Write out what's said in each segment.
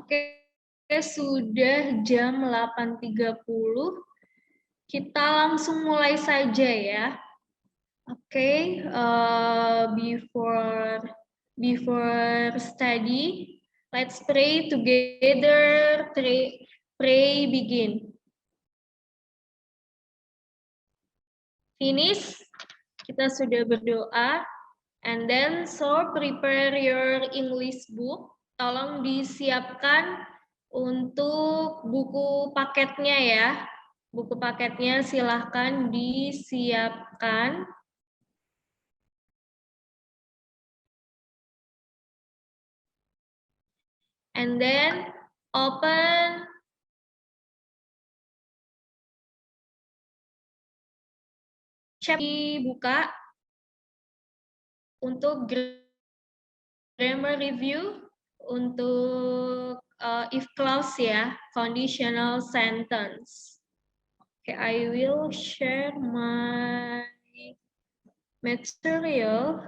Oke, sudah jam 8.30. Kita langsung mulai saja ya. Oke, before study, let's pray together. Pray begin. Finish. Kita sudah berdoa. And then so prepare your English book. Tolong disiapkan untuk buku paketnya ya. Buku paketnya silahkan disiapkan. And then open chapter, dibuka untuk grammar review, untuk if clause ya, conditional sentence. Okay, I will share my material.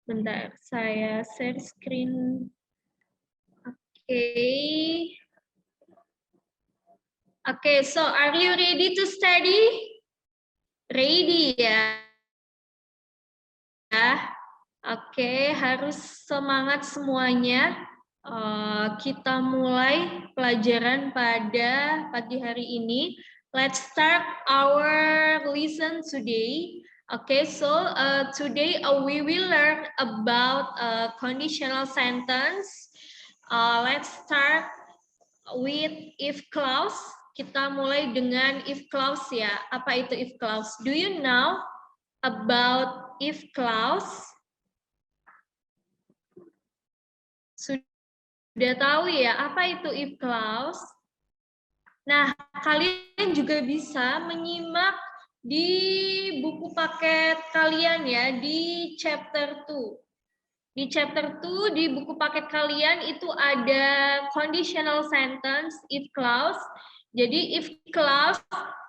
Bentar, saya share screen. Okay. Okay, so are you ready to study? Ready ya? Oke, harus semangat semuanya. Kita mulai pelajaran pada pagi hari ini. Let's start our lesson today. Okay, so today we will learn about conditional sentence. Let's start with if clause. Kita mulai dengan if clause ya. Apa itu if clause? Do you know about if clause? Sudah tahu ya apa itu if clause? Nah, kalian juga bisa menyimak di buku paket kalian ya, di chapter 2. Di chapter 2, di buku paket kalian itu ada conditional sentence, if clause. Jadi if clause,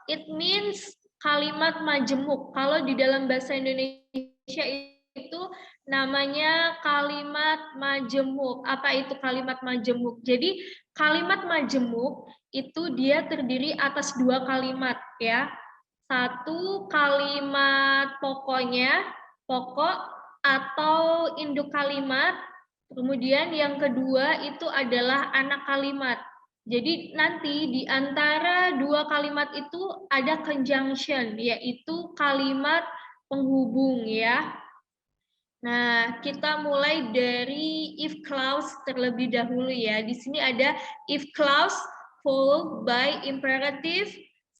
it means kalimat majemuk. Kalau di dalam bahasa Indonesia itu namanya kalimat majemuk. Apa itu kalimat majemuk? Jadi kalimat majemuk itu dia terdiri atas dua kalimat ya. Satu kalimat pokoknya, pokok atau induk kalimat, kemudian yang kedua itu adalah anak kalimat. Jadi nanti di antara dua kalimat itu ada conjunction, yaitu kalimat penghubung ya. Nah, kita mulai dari if clause terlebih dahulu ya. Di sini ada if clause followed by imperative,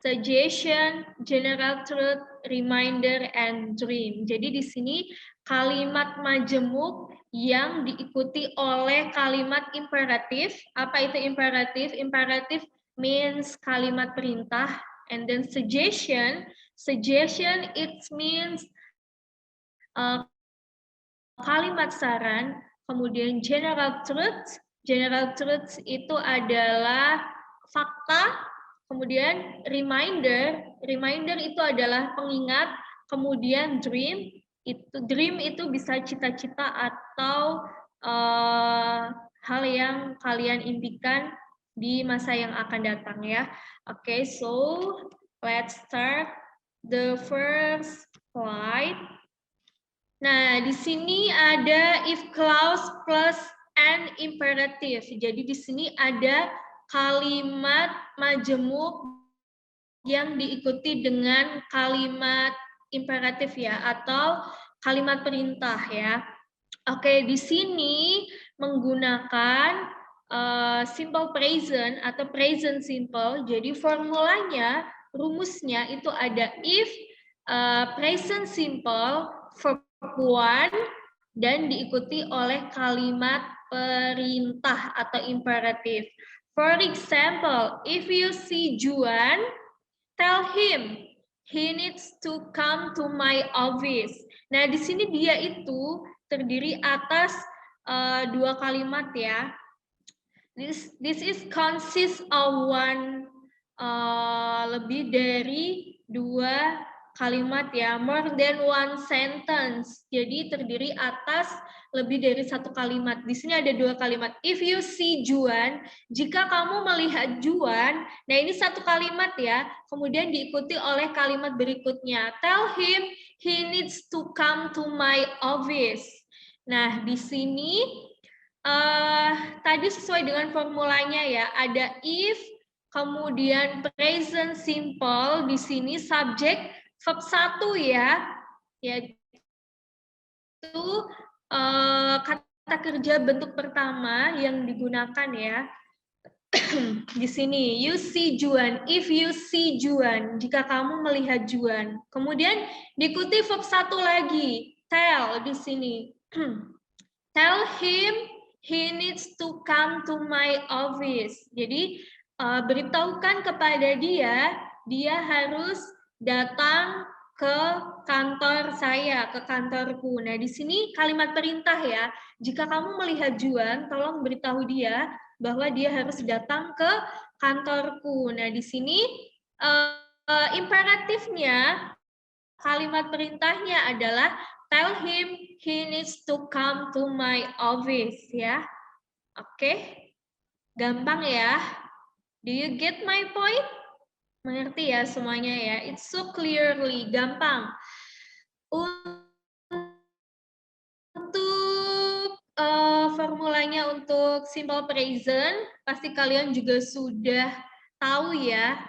suggestion, general truth, reminder, and dream. Jadi di sini kalimat majemuk yang diikuti oleh kalimat imperatif. Apa itu imperatif? Imperatif means kalimat perintah, and then suggestion it means kalimat saran, kemudian general truth itu adalah fakta, kemudian reminder itu adalah pengingat, kemudian dream itu bisa cita-cita atau hal yang kalian impikan di masa yang akan datang ya. Okay, so let's start the first slide. Nah, di sini ada if clause plus an imperative. Jadi di sini ada kalimat majemuk yang diikuti dengan kalimat imperatif ya, atau kalimat perintah ya. Oke, di sini menggunakan simple present atau present simple. Jadi formulanya, rumusnya itu ada if present simple verb 1 dan diikuti oleh kalimat perintah atau imperatif. For example, if you see Juan, tell him he needs to come to my office. Nah, di sini dia itu terdiri atas dua kalimat ya. This is consist of one lebih dari dua kalimat ya, more than one sentence. Jadi terdiri atas lebih dari satu kalimat. Di sini ada dua kalimat. If you see Juan, jika kamu melihat Juan, nah ini satu kalimat ya, kemudian diikuti oleh kalimat berikutnya. Tell him he needs to come to my office. Nah, di sini tadi sesuai dengan formulanya ya, ada if, kemudian present simple, di sini subjek verb 1 ya, yaitu kata kerja bentuk pertama yang digunakan ya. Di sini, you see Juan, if you see Juan, jika kamu melihat Juan. Kemudian diikuti verb 1 lagi, tell di sini. Tell him he needs to come to my office. Jadi beritahukan kepada dia harus datang ke kantor saya, ke kantorku. Nah, di sini kalimat perintah ya. Jika kamu melihat Juan, tolong beritahu dia bahwa dia harus datang ke kantorku. Nah, di sini imperatifnya, kalimat perintahnya adalah tell him he needs to come to my office ya. Oke. Gampang ya. Do you get my point? Mengerti ya semuanya ya. It's so clearly, gampang. Untuk formulanya untuk simple present, pasti kalian juga sudah tahu ya.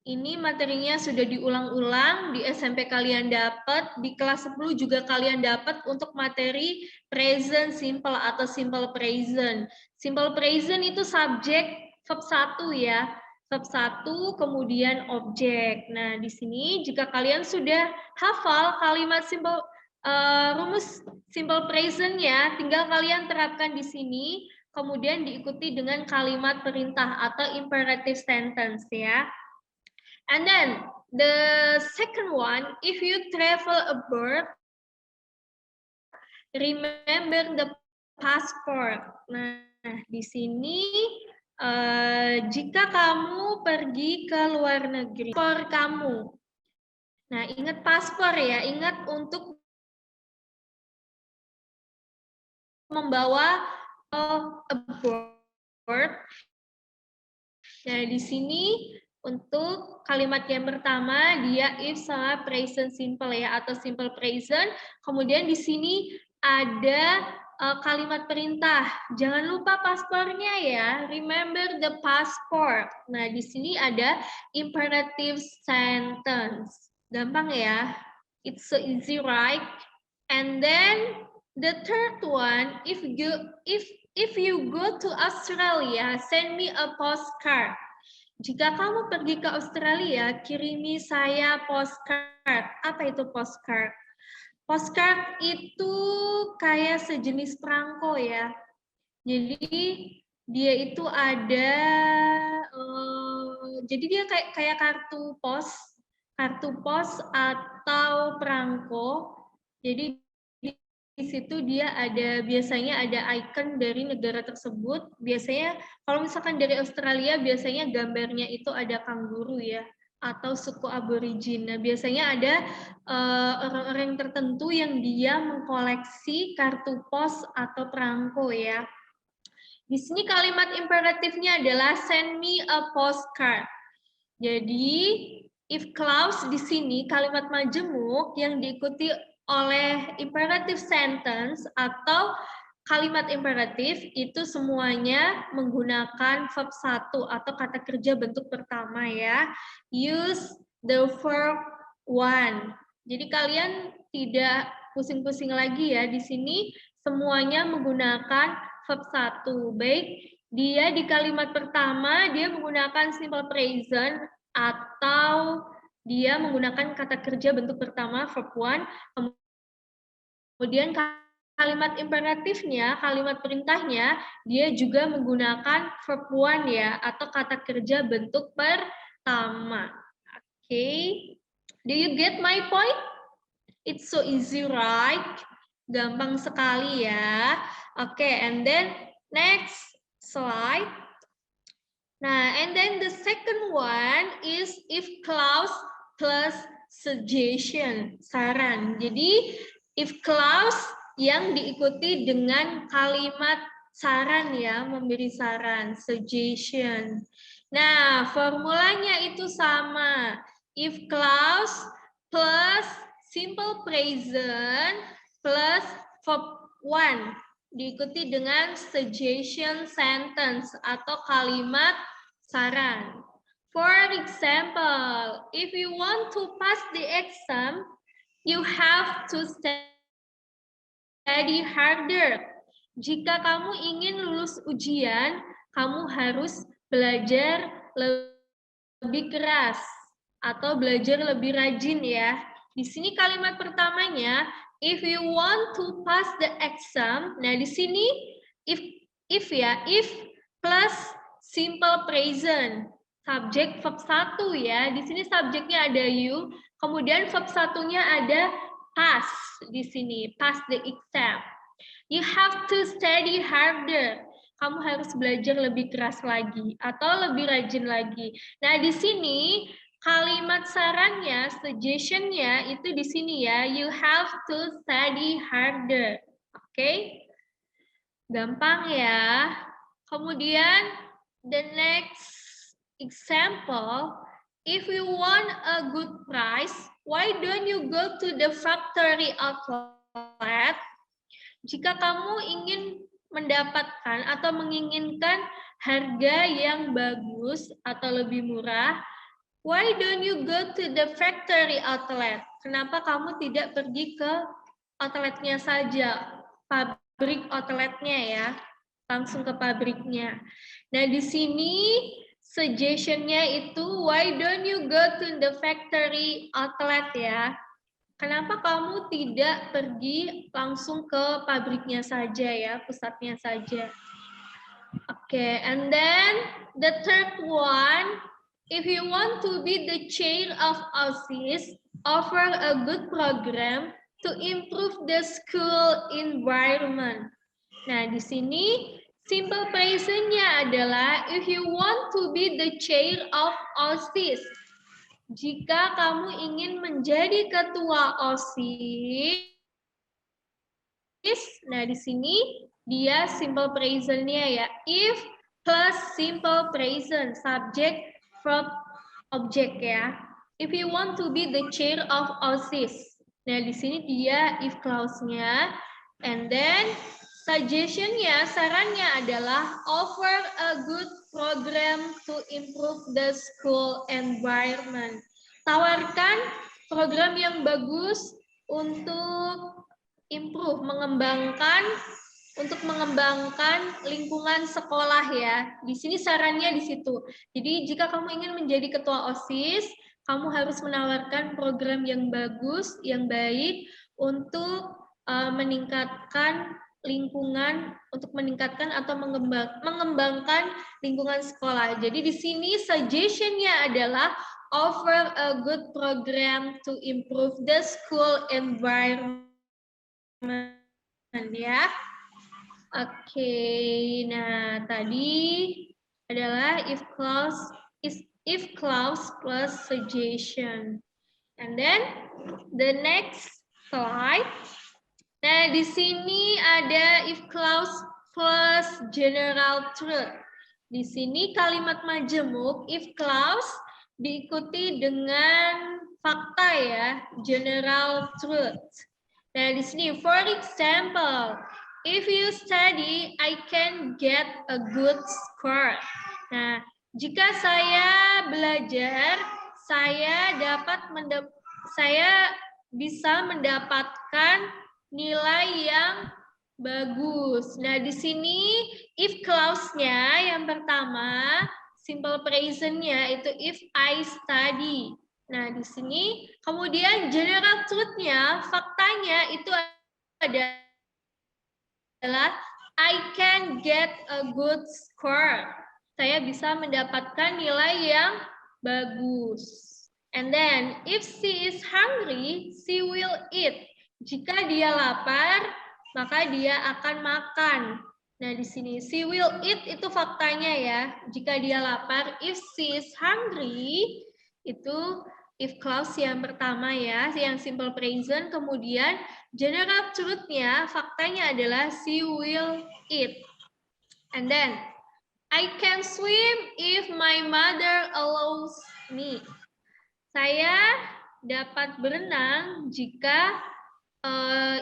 Ini materinya sudah diulang-ulang, di SMP kalian dapat, di kelas 10 juga kalian dapat untuk materi present simple atau simple present. Simple present itu subjek verb 1 ya. Verb 1 kemudian objek. Nah, di sini jika kalian sudah hafal kalimat simple rumus simple present-nya, tinggal kalian terapkan di sini, kemudian diikuti dengan kalimat perintah atau imperative sentence ya. And then the second one, if you travel abroad, remember the passport. Nah, di sini jika kamu pergi ke luar negeri, paspor kamu. Nah, ingat paspor ya, ingat untuk membawa abroad. Nah, di sini untuk kalimat yang pertama dia if sama present simple ya atau simple present. Kemudian di sini ada kalimat perintah. Jangan lupa paspornya ya. Remember the passport. Nah, di sini ada imperative sentence. Gampang ya. It's so easy, right? And then the third one, if you go to Australia, send me a postcard. Jika kamu pergi ke Australia, kirimi saya postcard. Apa itu postcard? Postcard itu kayak sejenis perangko ya. Jadi dia itu ada, jadi dia kayak kartu pos atau perangko. Jadi di situ dia ada biasanya ada icon dari negara tersebut. Biasanya kalau misalkan dari Australia biasanya gambarnya itu ada kanguru ya atau suku aborigin. Nah, biasanya ada orang-orang tertentu yang dia mengkoleksi kartu pos atau perangko ya. Di sini kalimat imperatifnya adalah send me a postcard. Jadi if clause di sini kalimat majemuk yang diikuti oleh imperative sentence atau kalimat imperatif itu semuanya menggunakan verb 1 atau kata kerja bentuk pertama ya. Use the verb one. Jadi kalian tidak pusing-pusing lagi ya di sini semuanya menggunakan verb 1. Baik, dia di kalimat pertama dia menggunakan simple present atau dia menggunakan kata kerja bentuk pertama verb one. Kemudian kalimat imperatifnya, kalimat perintahnya, dia juga menggunakan verb one ya, atau kata kerja bentuk pertama. Oke, do you get my point? It's so easy, right? Gampang sekali ya. Oke, and then next slide. Nah, and then the second one is if clause plus suggestion, saran. Jadi if clause yang diikuti dengan kalimat saran ya, memberi saran, suggestion. Nah, formulanya itu sama. If clause plus simple present plus verb one diikuti dengan suggestion sentence atau kalimat saran. For example, if you want to pass the exam, you have to study harder. Jika kamu ingin lulus ujian, kamu harus belajar lebih keras atau belajar lebih rajin ya. Di sini kalimat pertamanya, if you want to pass the exam. Nah, di sini if plus simple present. Subjek verb 1 ya. Di sini subjeknya ada you, kemudian verb satunya ada pass di sini, pass the exam. You have to study harder. Kamu harus belajar lebih keras lagi atau lebih rajin lagi. Nah, di sini kalimat sarannya, suggestion-nya itu di sini ya. You have to study harder. Oke? Gampang ya. Kemudian the next example, if you want a good price, why don't you go to the factory outlet? Jika kamu ingin mendapatkan atau menginginkan harga yang bagus atau lebih murah, why don't you go to the factory outlet? Kenapa kamu tidak pergi ke outletnya saja, pabrik outletnya ya, langsung ke pabriknya. Nah, di sini suggestion-nya itu why don't you go to the factory outlet ya? Kenapa kamu tidak pergi langsung ke pabriknya saja ya, pusatnya saja? Oke, and then the third one, if you want to be the chair of OSIS, offer a good program to improve the school environment. Nah, di sini simple present-nya adalah if you want to be the chair of OSIS. Jika kamu ingin menjadi ketua OSIS, nah di sini dia simple present-nya ya. If plus simple present, subject, verb, object ya. If you want to be the chair of OSIS. Nah di sini dia if clause-nya. And then suggestion-nya, sarannya adalah offer a good program to improve the school environment. Tawarkan program yang bagus untuk improve, untuk mengembangkan lingkungan sekolah ya. Di sini sarannya di situ. Jadi jika kamu ingin menjadi ketua OSIS, kamu harus menawarkan program yang bagus, yang baik untuk meningkatkan lingkungan, untuk meningkatkan atau mengembangkan lingkungan sekolah. Jadi di sini suggestion-nya adalah offer a good program to improve the school environment ya. Oke, nah tadi adalah if clause plus suggestion. And then the next slide. Nah, di sini ada if clause plus general truth. Di sini kalimat majemuk if clause diikuti dengan fakta ya, general truth. Nah, di sini for example, if you study, I can get a good score. Nah, jika saya belajar, saya bisa mendapatkan nilai yang bagus. Nah, di sini if clause-nya yang pertama, simple present-nya itu if I study. Nah, di sini kemudian general truth-nya, faktanya itu adalah I can get a good score. Saya bisa mendapatkan nilai yang bagus. And then if she is hungry, she will eat. Jika dia lapar, maka dia akan makan. Nah, di sini she will eat itu faktanya ya. Jika dia lapar, if she is hungry, itu if clause yang pertama ya, yang simple present, kemudian general truth-nya, faktanya adalah she will eat. And then, I can swim if my mother allows me. Saya dapat berenang jika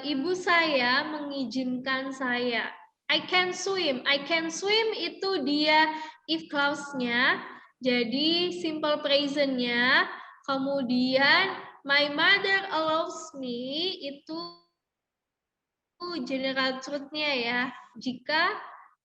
ibu saya mengizinkan saya. I can swim. I can swim itu dia if clause-nya. Jadi simple present-nya. Kemudian my mother allows me itu general truth-nya ya. Jika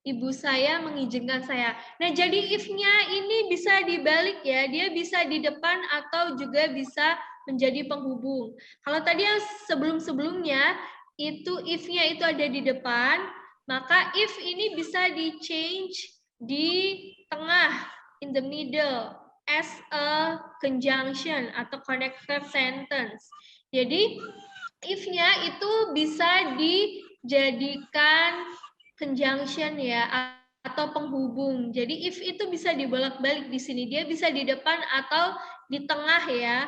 ibu saya mengizinkan saya. Nah, jadi if-nya ini bisa dibalik ya. Dia bisa di depan atau juga bisa menjadi penghubung. Kalau tadi yang sebelum-sebelumnya, itu if-nya itu ada di depan, maka if ini bisa di-change di tengah, in the middle, as a conjunction atau connected sentence. Jadi, if-nya itu bisa dijadikan conjunction ya atau penghubung. Jadi if itu bisa dibolak-balik di sini. Dia bisa di depan atau di tengah ya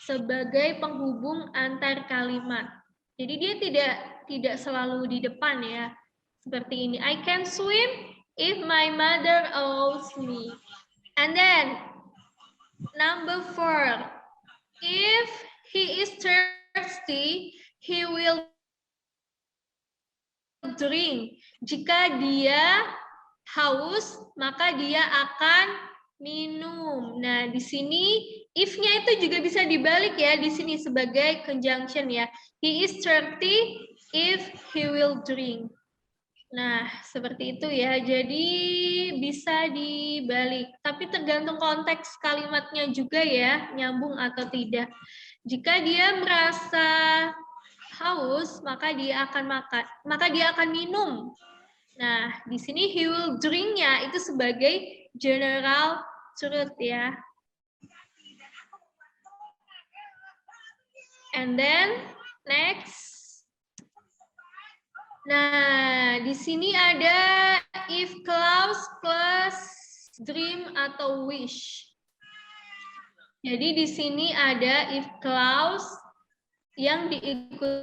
sebagai penghubung antar kalimat. Jadi dia tidak selalu di depan ya. Seperti ini. I can swim if my mother allows me. And then number 4. If he is thirsty, he will drink. Jika dia haus, maka dia akan minum. Nah, di sini if-nya itu juga bisa dibalik ya di sini sebagai conjunction ya. He is thirsty if he will drink. Nah, seperti itu ya. Jadi bisa dibalik. Tapi tergantung konteks kalimatnya juga ya, nyambung atau tidak. Jika dia merasa haus, maka dia akan minum. Nah, di sini he will drink-nya itu sebagai general truth ya. And then next. Nah, di sini ada if clause plus dream atau wish. Jadi di sini ada if clause yang diikuti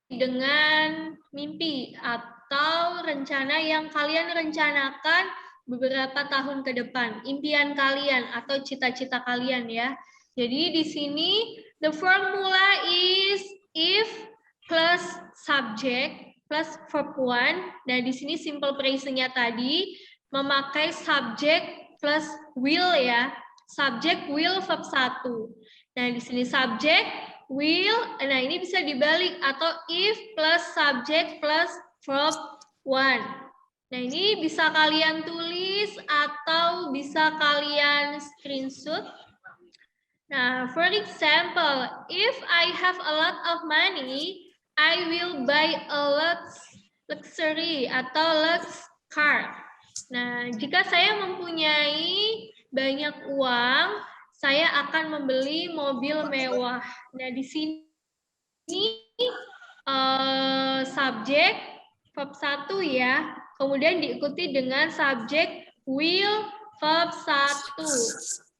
dengan mimpi atau rencana yang kalian rencanakan beberapa tahun ke depan, impian kalian atau cita-cita kalian ya. Jadi di sini the formula is if plus subject plus verb 1. Nah, di sini simple present-nya tadi memakai subject plus will ya. Subject will verb 1. Nah, di sini subject will, nah ini bisa dibalik atau if plus subject plus verb 1. Nah, ini bisa kalian tulis atau bisa kalian screenshot. Nah, for example, if I have a lot of money, I will buy a luxury atau lux car. Nah, jika saya mempunyai banyak uang, saya akan membeli mobil mewah. Nah, di sini subjek verb 1 ya, kemudian diikuti dengan subjek will verb 1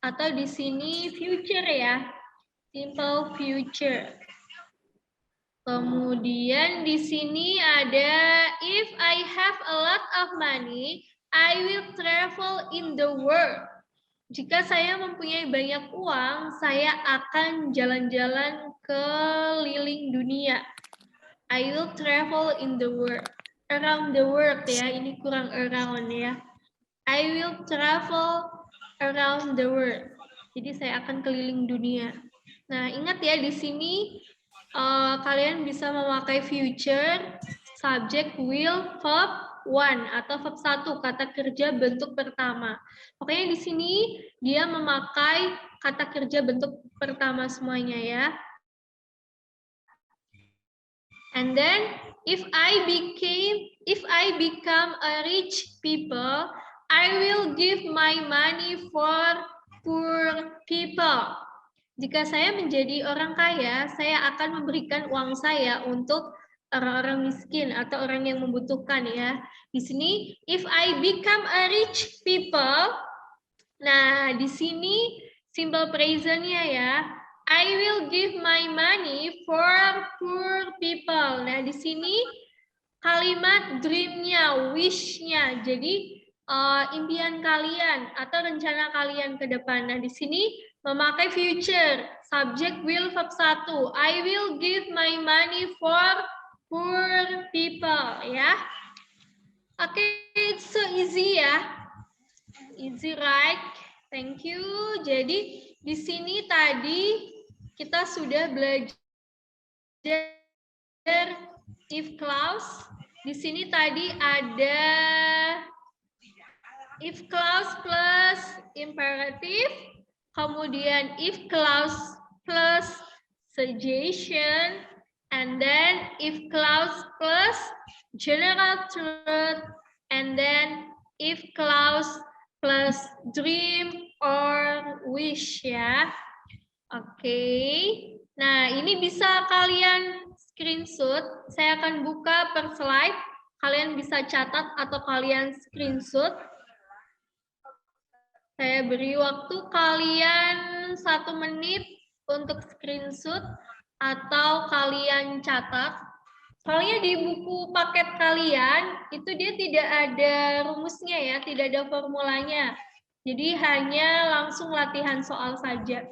atau di sini future ya, simple future. Kemudian di sini ada if I have a lot of money, I will travel in the world. Jika saya mempunyai banyak uang, saya akan jalan-jalan keliling dunia. I will travel in the world. Around the world ya, ini kurang around ya. I will travel around the world. Jadi saya akan keliling dunia. Nah, ingat ya di sini kalian bisa memakai future, subject, will, verb 1 atau verb 1 kata kerja bentuk pertama. Pokoknya di sini dia memakai kata kerja bentuk pertama semuanya ya. And then if I become a rich people, I will give my money for poor people. Jika saya menjadi orang kaya, saya akan memberikan uang saya untuk orang-orang miskin atau orang yang membutuhkan ya. Di sini if I become a rich people, nah di sini simple present-nya ya. I will give my money for poor people. Nah, di sini kalimat dream-nya, wish-nya. Jadi impian kalian atau rencana kalian ke depan. Nah, di sini memakai future. Subject will verb 1. I will give my money for poor people, ya. Oke, it's so easy ya. Easy, right? Thank you. Jadi di sini tadi kita sudah belajar if clause. Di sini tadi ada if clause plus imperative, kemudian if clause plus suggestion, and then if clause plus general truth, and then if clause plus dream or wish ya. Oke. Nah, ini bisa kalian screenshot. Saya akan buka per slide. Kalian bisa catat atau kalian screenshot. Saya beri waktu kalian 1 menit untuk screenshot atau kalian catat. Soalnya di buku paket kalian, itu dia tidak ada rumusnya ya, tidak ada formulanya. Jadi hanya langsung latihan soal saja.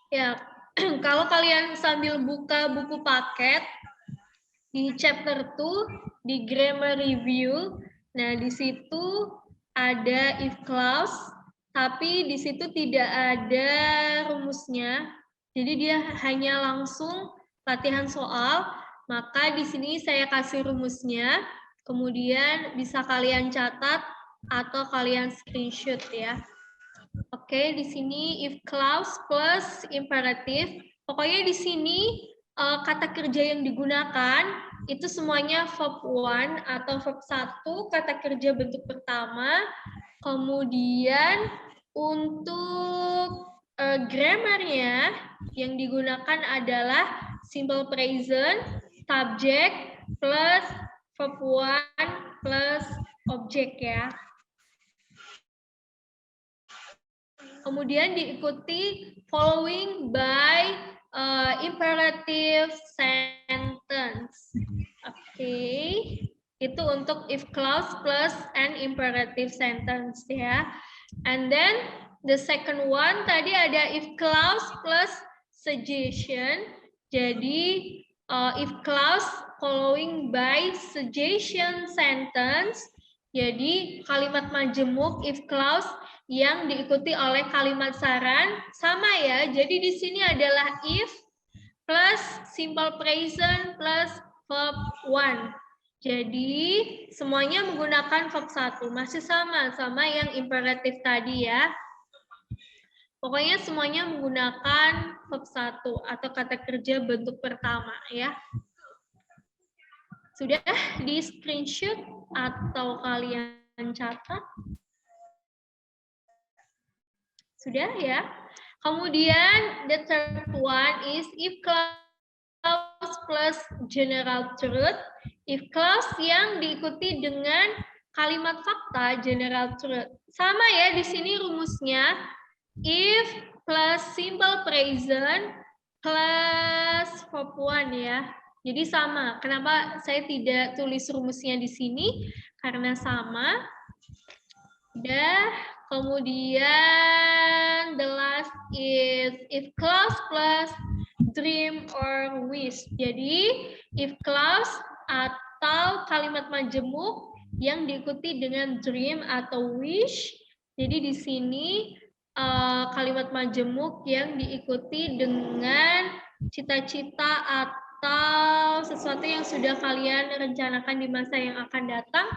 Ya, kalau kalian sambil buka buku paket, di chapter 2, di grammar review, nah di situ ada if clause, tapi di situ tidak ada rumusnya, jadi dia hanya langsung latihan soal, maka di sini saya kasih rumusnya, kemudian bisa kalian catat atau kalian screenshot ya. Oke, di sini if clause plus imperative, pokoknya di sini kata kerja yang digunakan itu semuanya verb 1 atau verb 1, kata kerja bentuk pertama. Kemudian untuk grammarnya yang digunakan adalah simple present, subject plus verb 1 plus object ya. Kemudian diikuti following by imperative sentence. Oke, itu untuk if clause plus an imperative sentence ya. And then the second one tadi ada if clause plus suggestion. Jadi if clause following by suggestion sentence. Jadi kalimat majemuk if clause yang diikuti oleh kalimat saran sama ya. Jadi di sini adalah if plus simple present plus verb 1. Jadi semuanya menggunakan verb 1. Masih sama yang imperatif tadi ya. Pokoknya semuanya menggunakan verb 1 atau kata kerja bentuk pertama ya. Sudah di screenshot atau kalian catat? Sudah ya. Kemudian the third one is if clause plus general truth. If clause yang diikuti dengan kalimat fakta general truth. Sama ya di sini rumusnya. If plus simple present plus verb 1 ya. Jadi sama. Kenapa saya tidak tulis rumusnya di sini? Karena sama. Udah. Kemudian the last is if clause plus dream or wish. Jadi if clause atau kalimat majemuk yang diikuti dengan dream atau wish. Jadi di sini kalimat majemuk yang diikuti dengan cita-cita atau sesuatu yang sudah kalian rencanakan di masa yang akan datang.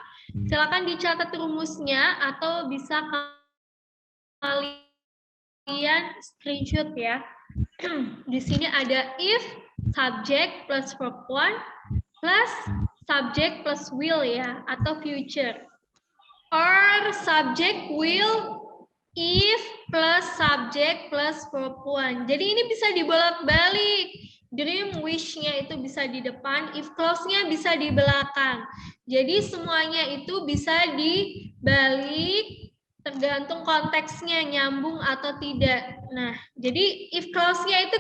Silakan dicatat rumusnya atau bisa kalian screenshot ya. Di sini ada if subject plus verb 1 plus subject plus will ya atau future. Or subject will if plus subject plus verb 1. Jadi ini bisa dibolak-balik. dream wish-nya itu bisa di depan, if clause-nya bisa di belakang. Jadi semuanya itu bisa dibalik tergantung konteksnya nyambung atau tidak. Nah, jadi if clause-nya itu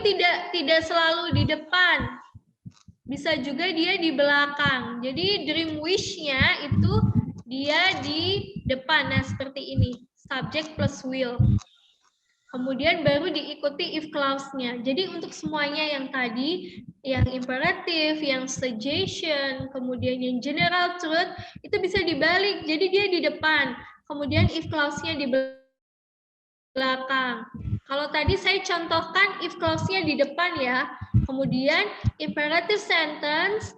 tidak selalu di depan. Bisa juga dia di belakang. Jadi dream wish-nya itu dia di depan. Nah, seperti ini. Subject plus will. Kemudian baru diikuti if clause-nya. Jadi untuk semuanya yang tadi, yang imperatif, yang suggestion, kemudian yang general truth, itu bisa dibalik. Jadi dia di depan. Kemudian if clause-nya di belakang. Kalau tadi saya contohkan if clause-nya di depan ya. Kemudian imperative sentence,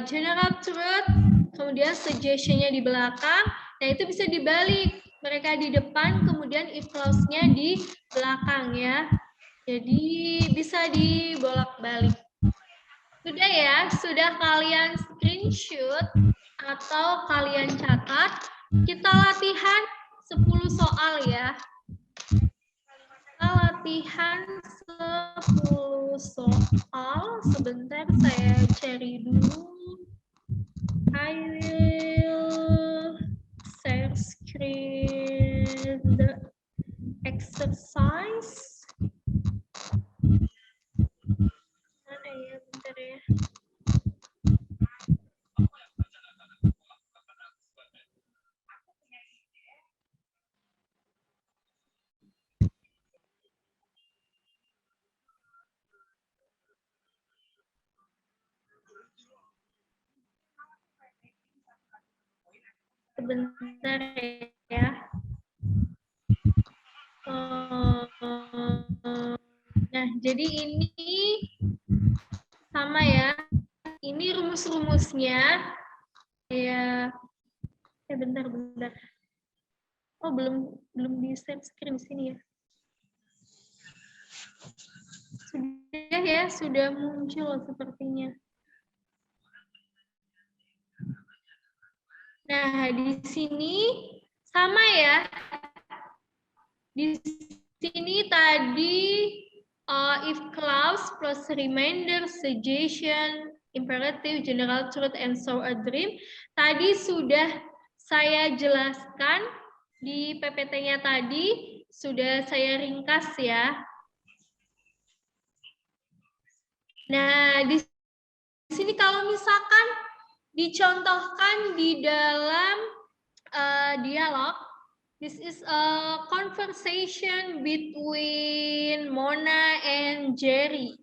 general truth, kemudian suggestion-nya di belakang. Nah, itu bisa dibalik. Mereka di depan, kemudian if clause-nya di belakang ya. Jadi bisa dibolak-balik. Sudah ya, sudah kalian screenshot atau kalian catat. Kita latihan 10 soal ya. Kita latihan 10 soal. Sebentar saya cari dulu. I will share screen the exercise. Mana ya, bentar ya. Sebentar ya. Nah, jadi ini sama ya. Ini rumus-rumusnya. Ya, bentar. Oh, belum di share screen sini ya. Sudah ya, sudah muncul sepertinya. Nah, di sini sama ya. Di sini tadi if clause plus reminder, suggestion, imperative, general truth, and so a dream. Tadi sudah saya jelaskan di PPT-nya tadi, sudah saya ringkas ya. Nah, di sini kalau misalkan dicontohkan di dalam dialog, this is a conversation between Mona and Jerry.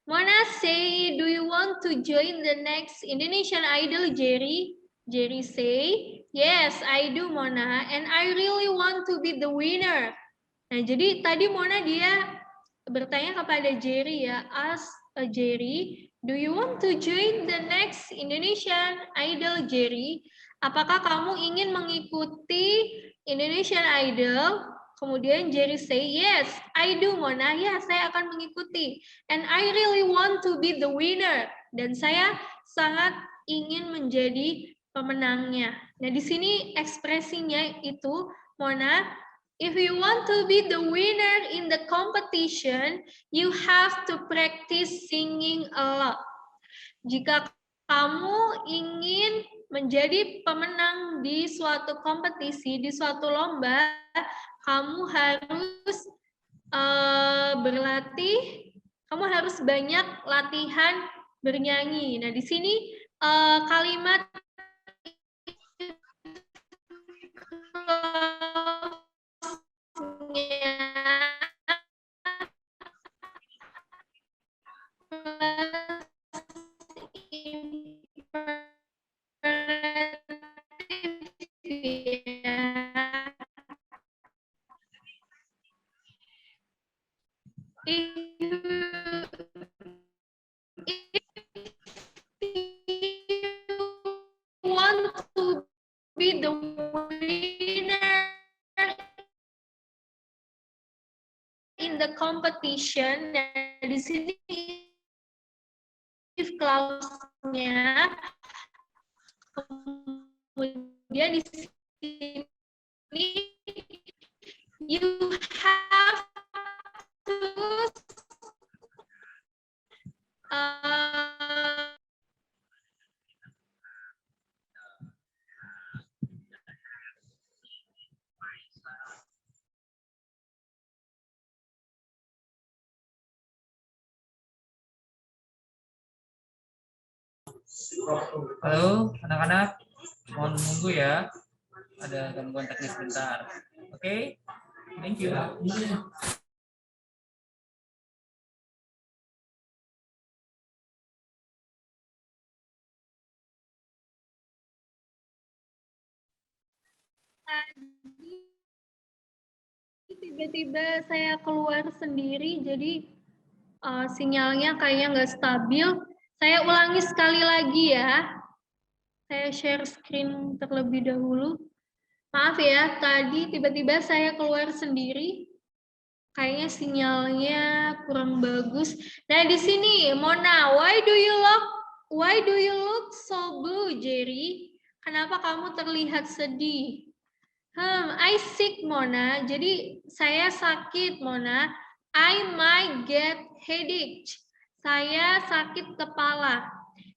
Mona say, do you want to join the next Indonesian Idol, Jerry? Jerry say, yes, I do, Mona, and I really want to be the winner. Nah, jadi tadi Mona dia bertanya kepada Jerry ya, ask Jerry, do you want to join the next Indonesian Idol, Jerry? Apakah kamu ingin mengikuti Indonesian Idol? Kemudian Jerry say, yes, I do, Mona. Ya, saya akan mengikuti. And I really want to be the winner. Dan saya sangat ingin menjadi pemenangnya. Nah, di sini ekspresinya itu, Mona, if you want to be the winner in the competition, you have to practice singing a lot. Jika kamu ingin menjadi pemenang di suatu kompetisi, di suatu lomba, kamu harus berlatih, kamu harus banyak latihan bernyanyi. Nah, di sini kalimat want to be the winner in the competition. Nah, di sini if clause-nya, kemudian di sini you have to Halo anak-anak, mohon menunggu ya. Ada gangguan teknis sebentar. Oke, thank you. Tiba-tiba saya keluar sendiri, jadi sinyalnya kayaknya nggak stabil. Saya ulangi sekali lagi ya. Saya share screen terlebih dahulu. Maaf ya, tadi tiba-tiba saya keluar sendiri. Kayaknya sinyalnya kurang bagus. Nah, di sini Mona, why do you look so blue, Jerry? Kenapa kamu terlihat sedih? I sick, Mona. Jadi saya sakit, Mona. I might get headache. Saya sakit kepala.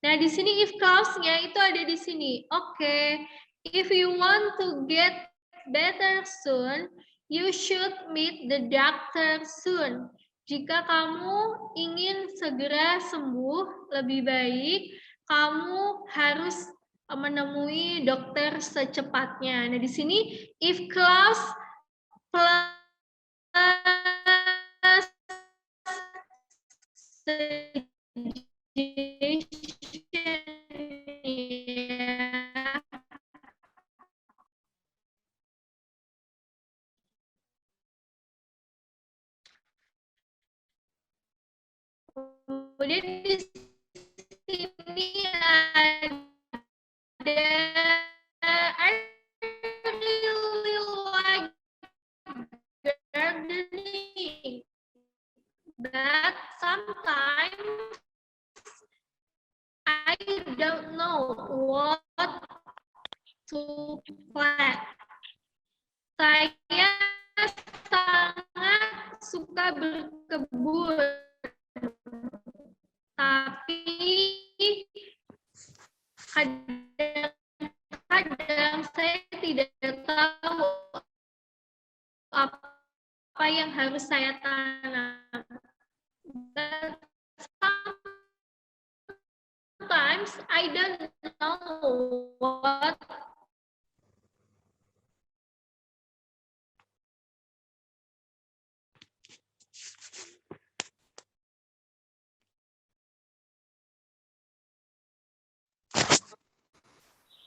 Nah, di sini if clause-nya itu ada di sini. Oke. If you want to get better soon, you should meet the doctor soon. Jika kamu ingin segera sembuh lebih baik, kamu harus menemui dokter secepatnya. Nah, di sini if clause plus kemudian di sini ada I really like gardening, but sometimes I don't know what to plant. Saya sangat suka berkebun, tapi kadang-kadang saya tidak tahu apa yang harus saya tanam. Sometimes I don't know what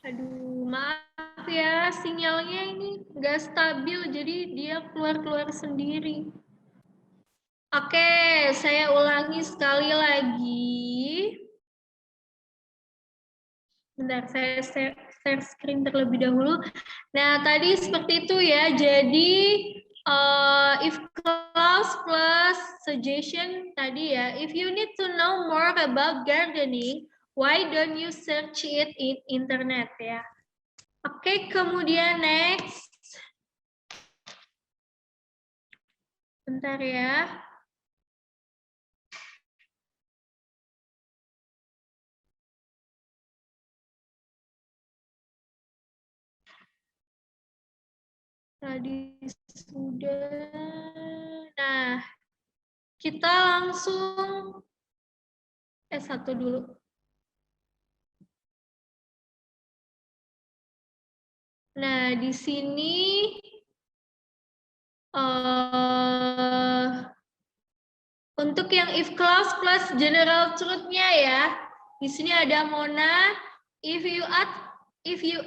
Aduh, maaf ya, sinyalnya ini nggak stabil, jadi dia keluar-keluar sendiri. Oke, saya ulangi sekali lagi. Bentar, saya share screen terlebih dahulu. Nah, tadi seperti itu ya, jadi if clause plus suggestion tadi ya, if you need to know more about gardening, why don't you search it in internet ya. Oke, kemudian next. Bentar ya. Tadi sudah. Nah, kita langsung S1 dulu. Nah, di sini untuk yang if clause plus general truth-nya ya, di sini ada Mona. If you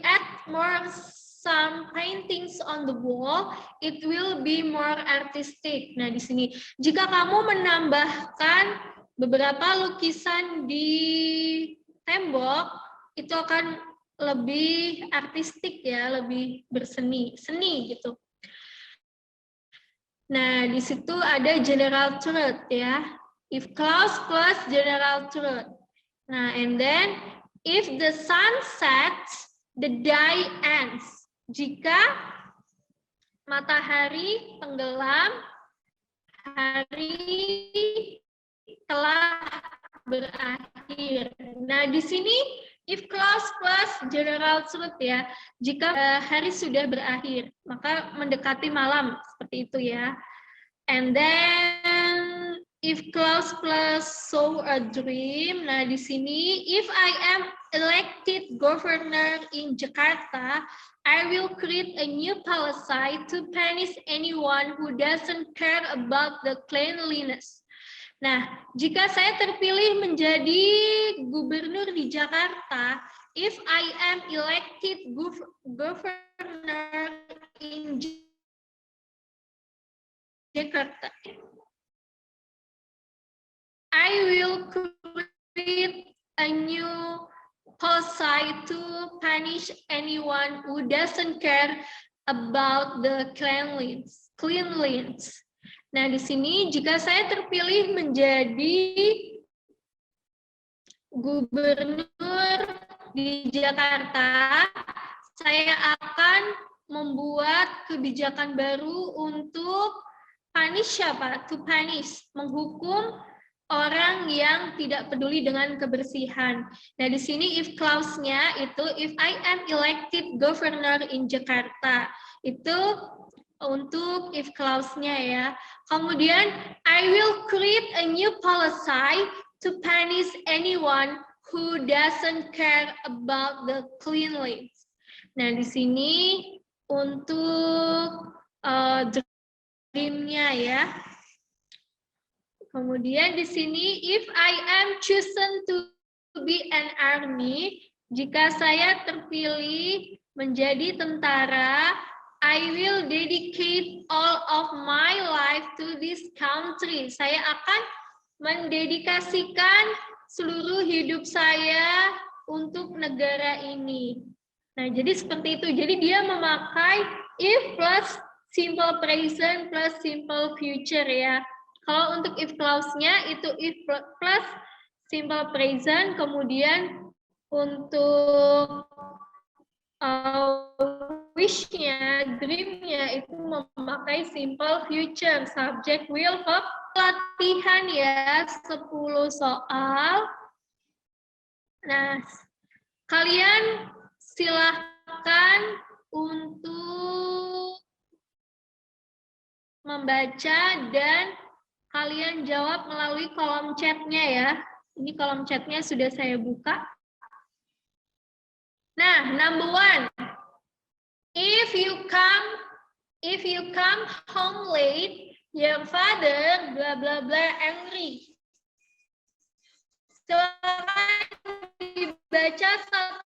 add more some paintings on the wall, it will be more artistic. Nah, di sini jika kamu menambahkan beberapa lukisan di tembok, itu akan lebih artistik ya, lebih berseni, seni gitu. Nah, di situ ada general truth ya. If clause plus general truth. Nah, and then if the sun sets, the day ends. Jika matahari tenggelam, hari telah berakhir. Nah, di sini if clause plus general truth ya. Jika hari sudah berakhir, maka mendekati malam seperti itu ya. And then if clause plus saw a dream. Nah, di sini if I am elected governor in Jakarta, I will create a new policy to punish anyone who doesn't care about the cleanliness. Nah, jika saya terpilih menjadi gubernur di Jakarta, if I am elected governor in Jakarta, I will create a new policy to punish anyone who doesn't care about the cleanliness. Nah, di sini jika saya terpilih menjadi gubernur di Jakarta, saya akan membuat kebijakan baru untuk punish siapa? To punish, menghukum orang yang tidak peduli dengan kebersihan. Nah, di sini if clause-nya itu if I am elected governor in Jakarta. Itu untuk if clause-nya ya. Kemudian I will create a new policy to punish anyone who doesn't care about the cleanliness. Nah, di sini untuk dream-nya ya. Kemudian di sini if I am chosen to be an army, jika saya terpilih menjadi tentara, I will dedicate all of my life to this country. Saya akan mendedikasikan seluruh hidup saya untuk negara ini. Nah, jadi seperti itu. Jadi dia memakai if plus simple present plus simple future ya. Kalau untuk if clause-nya itu if plus simple present, kemudian untuk wish-nya, dream-nya itu memakai simple future, subject, will, verb, latihan ya, 10 soal. Nah, kalian silakan untuk membaca dan kalian jawab melalui kolom chat-nya ya. Ini kolom chat-nya sudah saya buka. Nah, number 1. If you come home late, your father blah blah blah angry. Silakan dibaca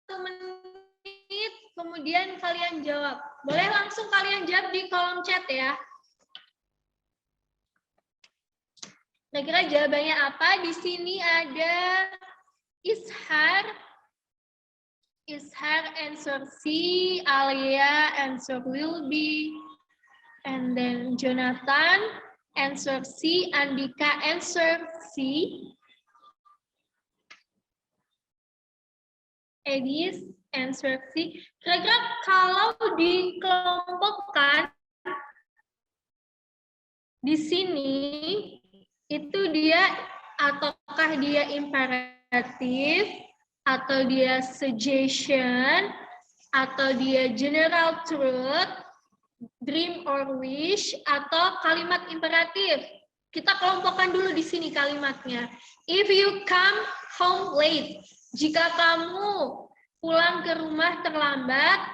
1 menit, kemudian kalian jawab. Boleh langsung kalian jawab di kolom chat ya. Kira-kira jawabannya apa? Di sini ada Ishar answer C, Alia answer will be, and then Jonathan answer C, Andika answer C, Edis answer C. Kira-kira kalau dikelompokkan di sini itu dia ataukah dia imperatif, atau dia suggestion, atau dia general truth, dream or wish, atau kalimat imperatif. Kita kelompokkan dulu di sini kalimatnya. If you come home late, jika kamu pulang ke rumah terlambat,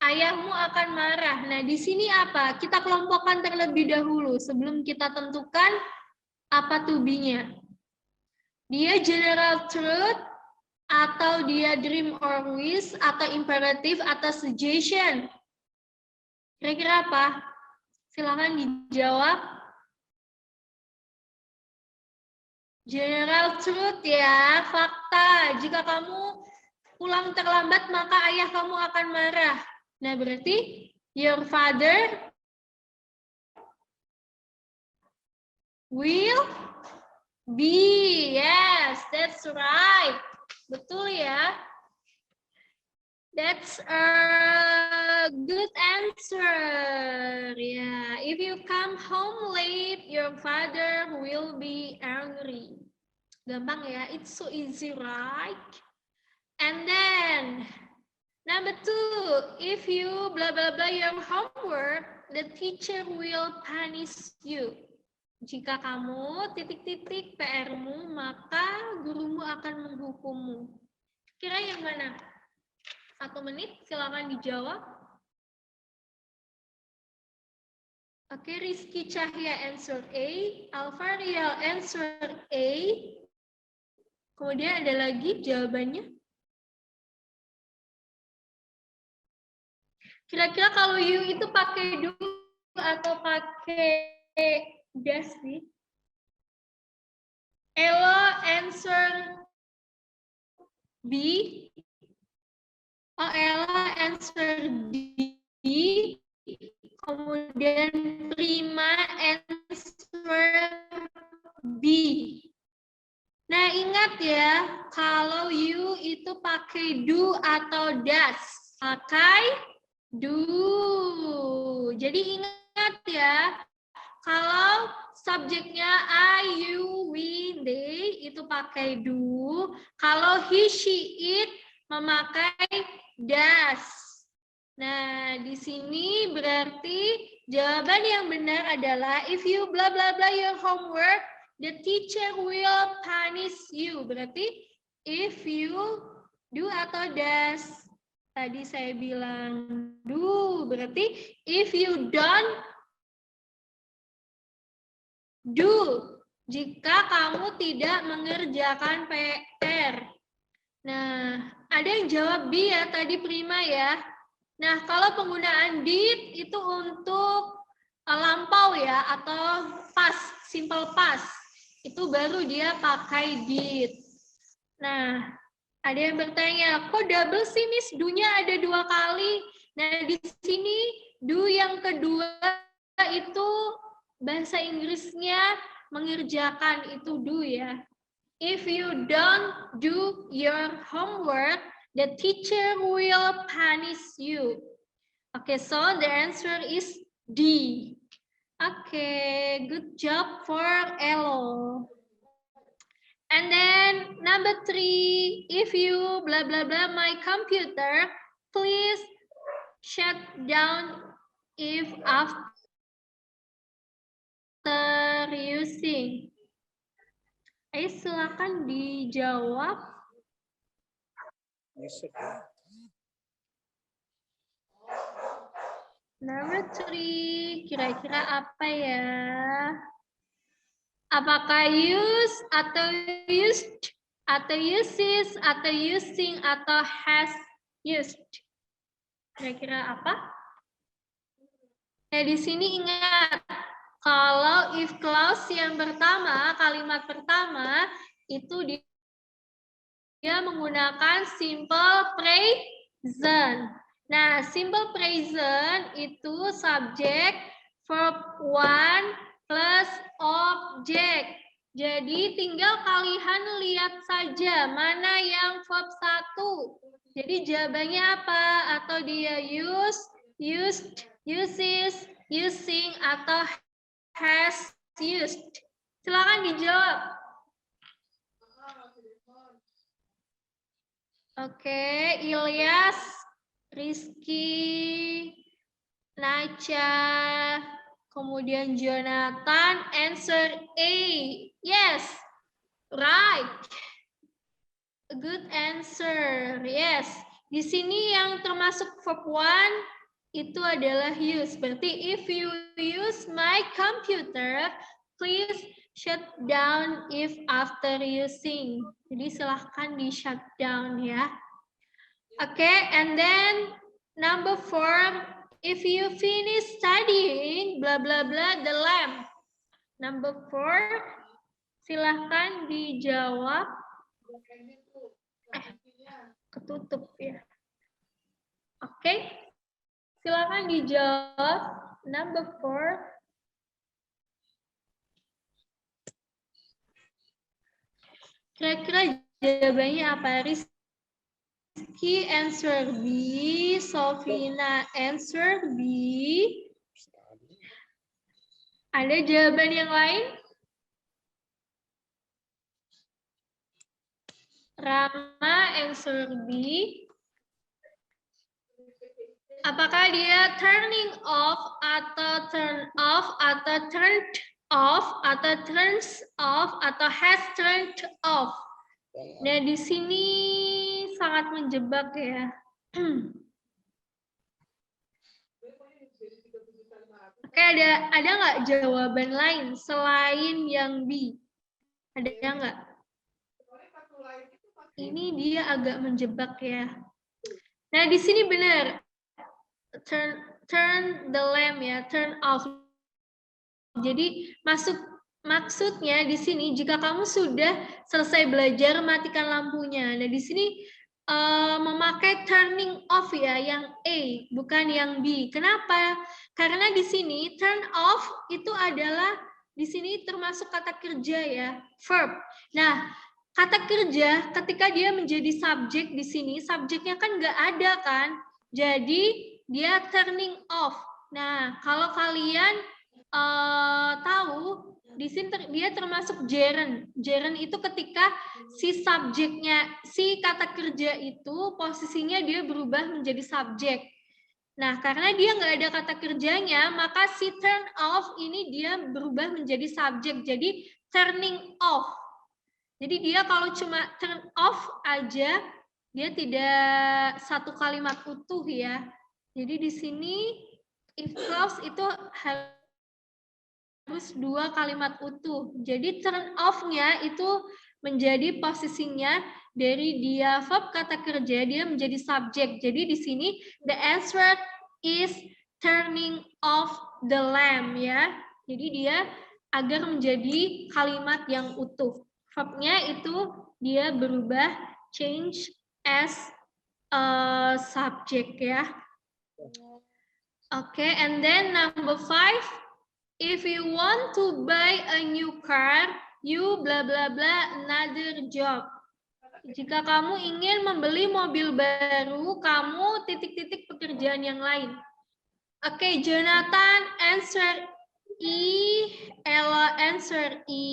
ayahmu akan marah. Nah, di sini apa? Kita kelompokkan terlebih dahulu sebelum kita tentukan apa to be-nya. Dia general truth, atau dia dream or wish, atau imperatif, atau suggestion. Kira-kira apa? Silakan dijawab. General truth ya, fakta. Jika kamu pulang terlambat, maka ayah kamu akan marah. Nah, berarti your father will be. Yes, that's right. Betul ya. That's a good answer. Yeah, if you come home late, your father will be angry. Gampang ya, it's so easy, right? And then number 2, if you blah blah blah your homework, the teacher will punish you. Jika kamu titik-titik PR-mu, maka gurumu akan menghukummu. Kira yang mana? 1 menit, silakan dijawab. Oke, Rizky Cahya answer A, Alvarial answer A. Kemudian ada lagi jawabannya. Kira-kira kalau you itu pakai do atau pakai das sih? Elo answer B. Oh, Ella answer D. Kemudian Prima answer B. Nah, ingat ya, kalau you itu pakai do atau does. Pakai do. Jadi ingat ya, kalau subjeknya I, you, we, they itu pakai do. Kalau he, she, it memakai does. Nah, di sini berarti jawaban yang benar adalah if you blah blah blah your homework, the teacher will punish you. Berarti if you do atau does. Tadi saya bilang do, berarti if you don't do, jika kamu tidak mengerjakan PR. Nah, ada yang jawab B ya, tadi Prima ya. Nah, kalau penggunaan did itu untuk lampau ya, atau past, simple past. Itu baru dia pakai did. Nah, ada yang bertanya, kok double sih Miss? Do-nya ada 2 kali. Nah, di sini do yang kedua itu bahasa Inggrisnya mengerjakan, itu do ya. If you don't do your homework, the teacher will punish you. Okay, so the answer is D. Okay, good job for Elo. And then number 3, if you blah blah blah my computer, please shut down if after using. Ayo silakan dijawab. Number 3, kira-kira apa ya? Apakah use atau used atau uses atau using atau has used? Kira-kira apa? Nah, di sini ingat, kalau if clause yang pertama, kalimat pertama, itu dia menggunakan simple present. Nah, simple present itu subjek, verb 1 plus objek. Jadi tinggal kalian lihat saja mana yang verb 1. Jadi jawabannya apa? Atau dia use, used, uses, using, atau has used. Silakan dijawab. Oke, Ilyas, Rizky, Nacha, kemudian Jonathan, answer A. Yes, right. Good answer. Yes. Di sini yang termasuk verb 1 itu adalah use. Berarti if you use my computer, please shut down if after using. Jadi silahkan di shut down ya. Oke, and then number 4, if you finish studying blah blah blah the lamp. Number 4, silahkan dijawab. Ketutup ya. Oke, silakan dijawab. Number 4. Kira-kira jawabannya apa? Rizky answer B, Sofina answer B. Ada jawaban yang lain? Rama answer B. Apakah dia turning off atau turn off atau turned off atau turns off atau has turned off? Nah, di sini sangat menjebak ya. Oke, ada nggak jawaban lain selain yang B? Ada nggak? Ini dia agak menjebak ya. Nah, di sini benar. Turn the lamp ya, turn off. Jadi maksudnya di sini jika kamu sudah selesai belajar matikan lampunya. Nah, di sini memakai turning off ya, yang A, bukan yang B. Kenapa? Karena di sini turn off itu adalah di sini termasuk kata kerja ya, verb. Nah, kata kerja ketika dia menjadi subjek di sini, subjeknya kan nggak ada kan? Jadi dia turning off. Nah, kalau kalian tahu di sini dia termasuk gerund. Gerund itu ketika si subjeknya, si kata kerja itu posisinya dia berubah menjadi subjek. Nah, karena dia nggak ada kata kerjanya, maka si turn off ini dia berubah menjadi subjek. Jadi turning off. Jadi dia kalau cuma turn off aja, dia tidak satu kalimat utuh ya. Jadi di sini if clause itu harus dua kalimat utuh. Jadi turn off-nya itu menjadi posisinya dari dia verb kata kerja dia menjadi subjek. Jadi di sini the answer is turning off the lamp ya. Jadi dia agar menjadi kalimat yang utuh. Verb-nya itu dia berubah change as a subject ya. Okay, and then number 5, if you want to buy a new car, you bla bla bla another job. Jika kamu ingin membeli mobil baru, kamu titik-titik pekerjaan yang lain. Okay, Jonathan answer E, Ella answer E.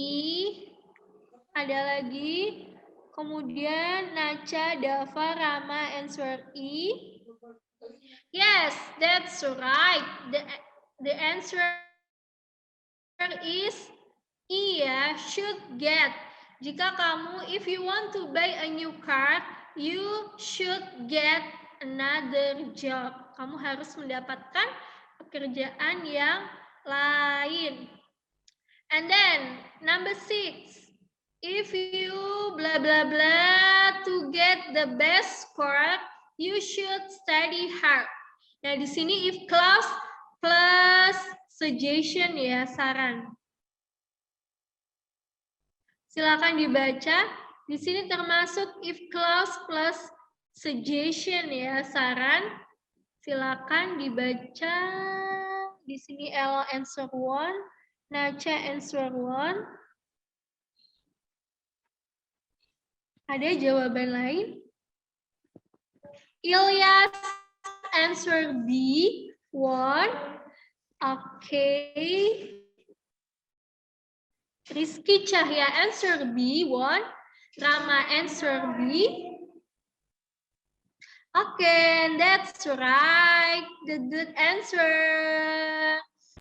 Ada lagi. Kemudian Nacha, Dava, Rama answer E. Yes, that's right. The answer is E ya, should get. Jika kamu, if you want to buy a new car, you should get another job. Kamu harus mendapatkan pekerjaan yang lain. And then number 6, if you blah blah blah to get the best score, you should study hard. Nah, di sini if clause plus suggestion ya, saran. Silakan dibaca. Di sini termasuk if clause plus suggestion ya, saran. Silakan dibaca. Di sini Ella answer 1, Nacha answer 1. Ada jawaban lain? Ilyas answer B, 1. Okay. Rizky Cahya answer B, 1. Rama answer B. Okay, that's right. The good answer.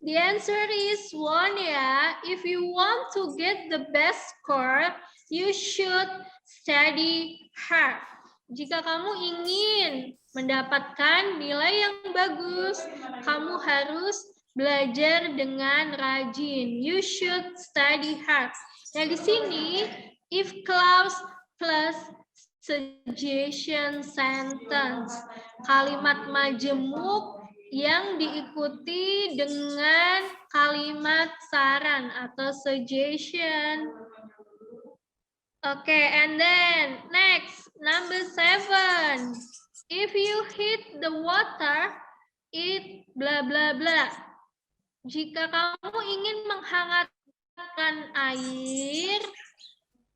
The answer is 1 ya. If you want to get the best score, you should study hard. Jika kamu ingin mendapatkan nilai yang bagus, kamu harus belajar dengan rajin. You should study hard. Nah, di sini if clause plus suggestion sentence, kalimat majemuk yang diikuti dengan kalimat saran atau suggestion. Okay, and then next, number 7. If you heat the water, it bla bla bla. Jika kamu ingin menghangatkan air,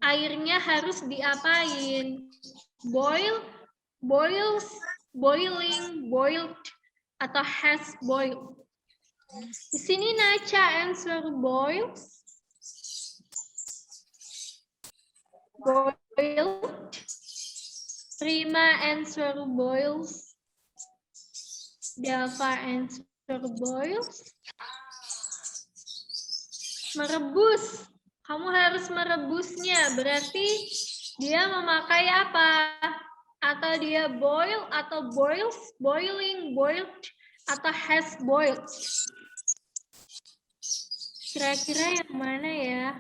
airnya harus diapain? Boil, boils, boiling, boiled, atau has boiled. Di sini Nacha answer boils. Boiled. Prima answer boils. Delva answer boils. Merebus. Kamu harus merebusnya. Berarti dia memakai apa? Atau dia boil, atau boils, boiling, boiled, atau has boiled. Kira-kira yang mana ya?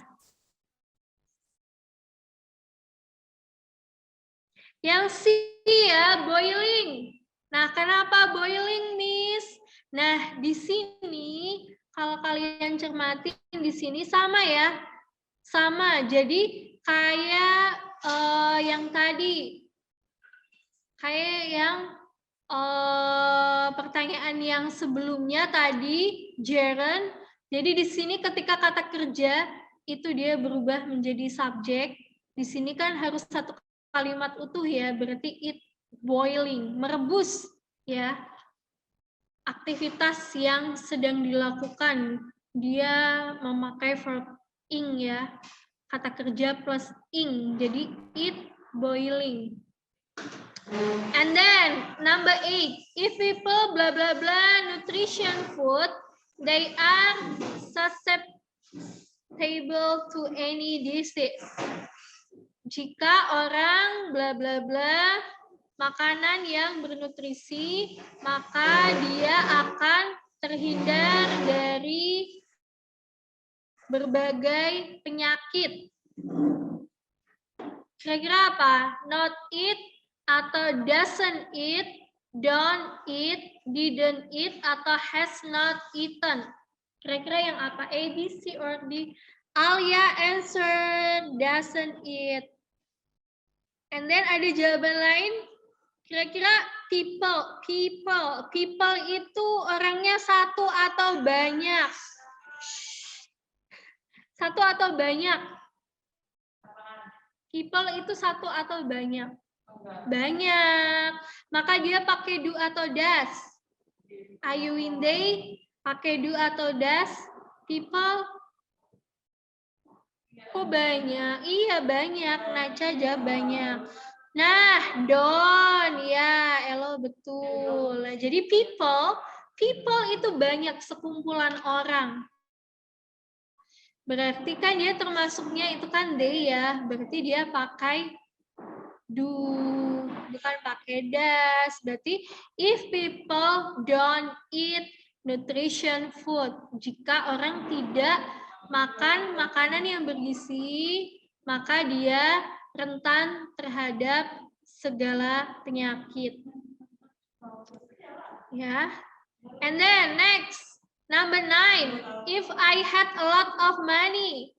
Yang C ya, boiling. Nah, kenapa boiling, Miss? Nah, di sini kalau kalian cermatin di sini sama ya. Sama. Jadi kayak yang tadi. Kayak yang pertanyaan yang sebelumnya tadi, Jaren. Jadi di sini ketika kata kerja itu dia berubah menjadi subjek. Di sini kan harus satu kalimat utuh ya, berarti it boiling, merebus ya. Aktivitas yang sedang dilakukan, dia memakai verb ing ya. Kata kerja plus ing, jadi it boiling. And then number 8, if people blah blah blah nutrition food, they are susceptible to any disease. Jika orang bla bla bla makanan yang bernutrisi, maka dia akan terhindar dari berbagai penyakit. Kira-kira apa? Not eat atau doesn't eat, don't eat, didn't eat, atau has not eaten. Kira-kira yang apa? A, B, C, or D? Alia answer doesn't eat. And then ada jawaban lain. Kira-kira people itu orangnya satu atau banyak? Satu atau banyak? People itu satu atau banyak? Banyak. Maka dia pakai do atau does. Are you in they? Pakai do atau does? People? Kok banyak? Iya banyak. Naca jawab banyak. Nah, don't. Ya, Elo betul. Jadi people itu banyak, sekumpulan orang. Berarti kan dia termasuknya itu kan they ya. Berarti dia pakai do, bukan pakai does. Berarti if people don't eat nutrition food, jika orang tidak makan makanan yang bergizi, maka dia rentan terhadap segala penyakit. Ya. And then next, number 9. If I had a lot of money,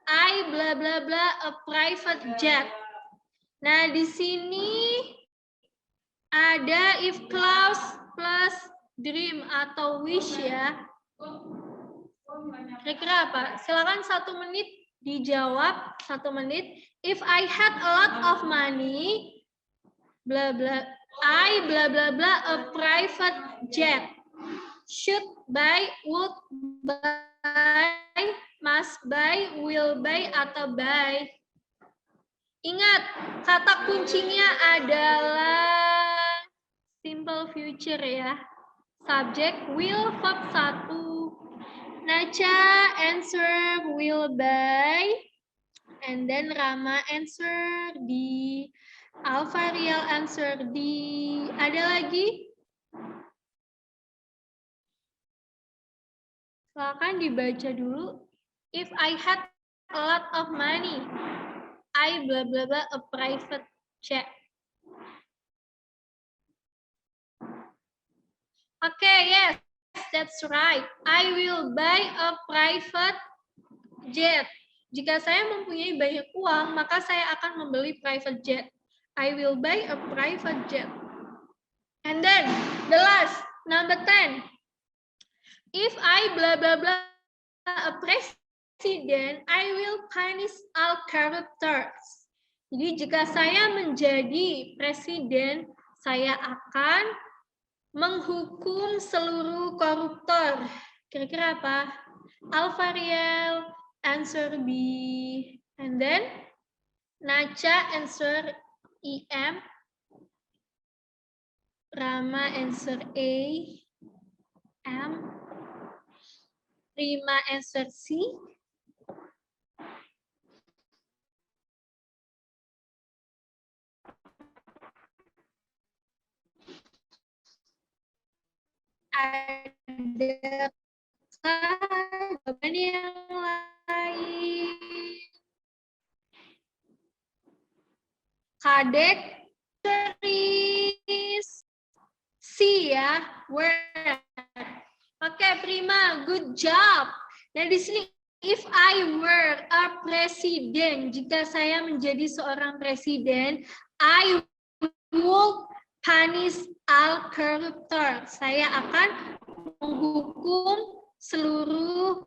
I blah blah blah a private jet. Nah, di sini ada if clause plus dream atau wish ya. Kira-kira apa? Silakan 1 menit dijawab. 1 menit. If I had a lot of money, blah blah, I blah blah blah a private jet. Should buy, would buy, must buy, will buy, atau buy. Ingat, kata kuncinya adalah simple future ya. Subject will, verb 1. Naca answer will buy. And then Rama answer D. Alvarial answer D. Ada lagi? Silakan dibaca dulu. If I had a lot of money, I blah blah blah a private jet. Okay, yes, that's right. I will buy a private jet. Jika saya mempunyai banyak uang, maka saya akan membeli private jet. I will buy a private jet. And then the last, number 10. If I blah blah blah a president, I will punish all corruptors. Jadi jika saya menjadi presiden, saya akan menghukum seluruh koruptor. Kira-kira apa? Alvariel answer B. And then Naca answer EM. Rama answer A. M. Prima answer C. Adakah jawaban yang lain? Kadek series C ya, where? Oke, Prima, good job. Nah, di sini if I were a president, jika saya menjadi seorang presiden, I would punish all corruptor. Saya akan menghukum seluruh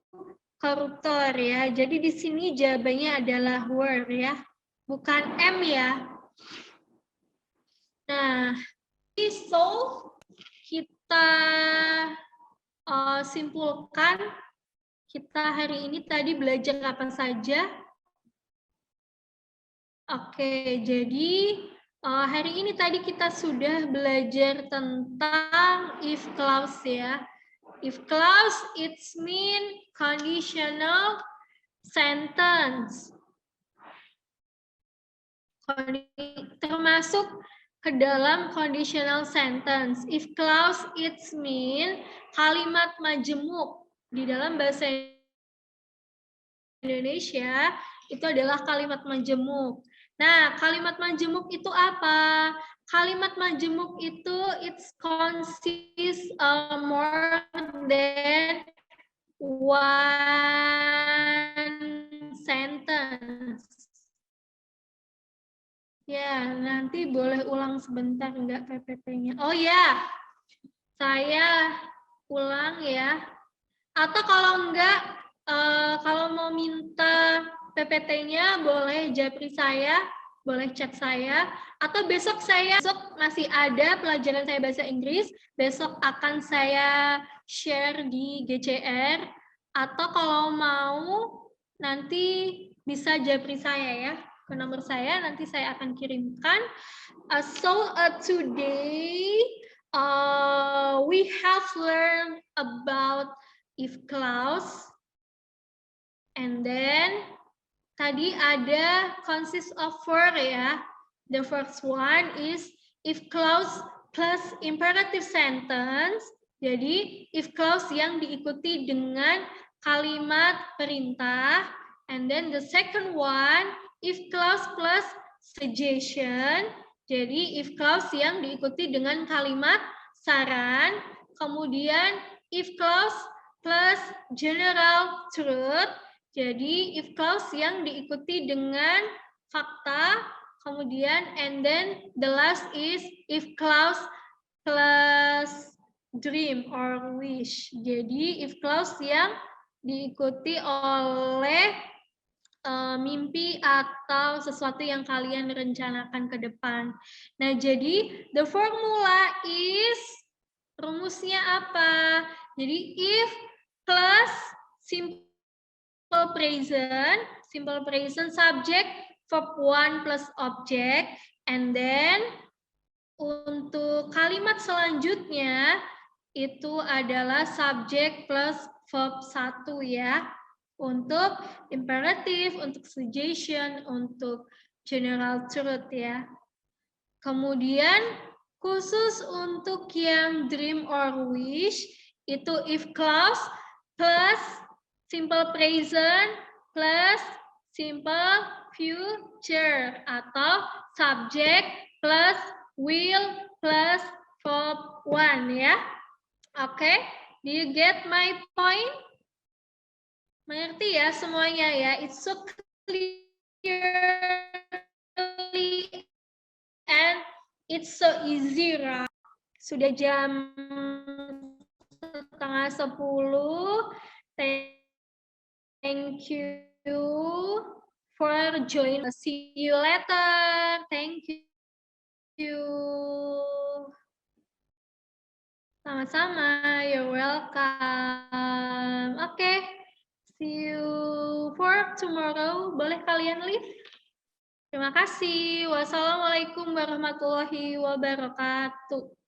koruptor ya. Jadi di sini jawabannya adalah were ya, bukan M ya. Nah, so kita simpulkan kita hari ini tadi belajar apa saja. Oke, jadi hari ini tadi kita sudah belajar tentang if clause ya. If clause it's mean conditional sentence. Termasuk ke dalam conditional sentence. If clause it's mean kalimat majemuk. Di dalam bahasa Indonesia itu adalah kalimat majemuk. Nah, kalimat majemuk itu apa? Kalimat majemuk itu it's consists more than one sentence. Ya, nanti boleh ulang sebentar enggak PPT-nya. Oh ya, saya ulang ya. Atau kalau enggak, kalau mau minta PPT-nya boleh japri saya, boleh chat saya. Atau besok masih ada pelajaran saya bahasa Inggris, besok akan saya share di GCR. Atau kalau mau nanti bisa japri saya ya. Ke nomor saya, nanti saya akan kirimkan. Today we have learned about if clause, and then tadi ada consist of four ya. The first one is if clause plus imperative sentence. Jadi if clause yang diikuti dengan kalimat perintah, and then the second one if clause plus suggestion. Jadi if clause yang diikuti dengan kalimat saran, kemudian if clause plus general truth. Jadi if clause yang diikuti dengan fakta, kemudian and then the last is if clause plus dream or wish. Jadi if clause yang diikuti oleh mimpi atau sesuatu yang kalian rencanakan ke depan. Nah, jadi the formula is, rumusnya apa? Jadi if plus simple present subject verb one plus object, and then untuk kalimat selanjutnya itu adalah subject plus verb 1 ya. Untuk imperatif, untuk suggestion, untuk general truth ya. Kemudian khusus untuk yang dream or wish, itu if clause plus simple present plus simple future, atau subject plus will plus verb one ya. Oke, do you get my point? Mengerti ya semuanya ya? It's so clearly and it's so easy, right? Sudah jam 9:30. Thank you for joining. See you later. Thank you. Sama-sama. You're welcome. Oke. See you for tomorrow. Boleh kalian leave? Terima kasih. Wassalamualaikum warahmatullahi wabarakatuh.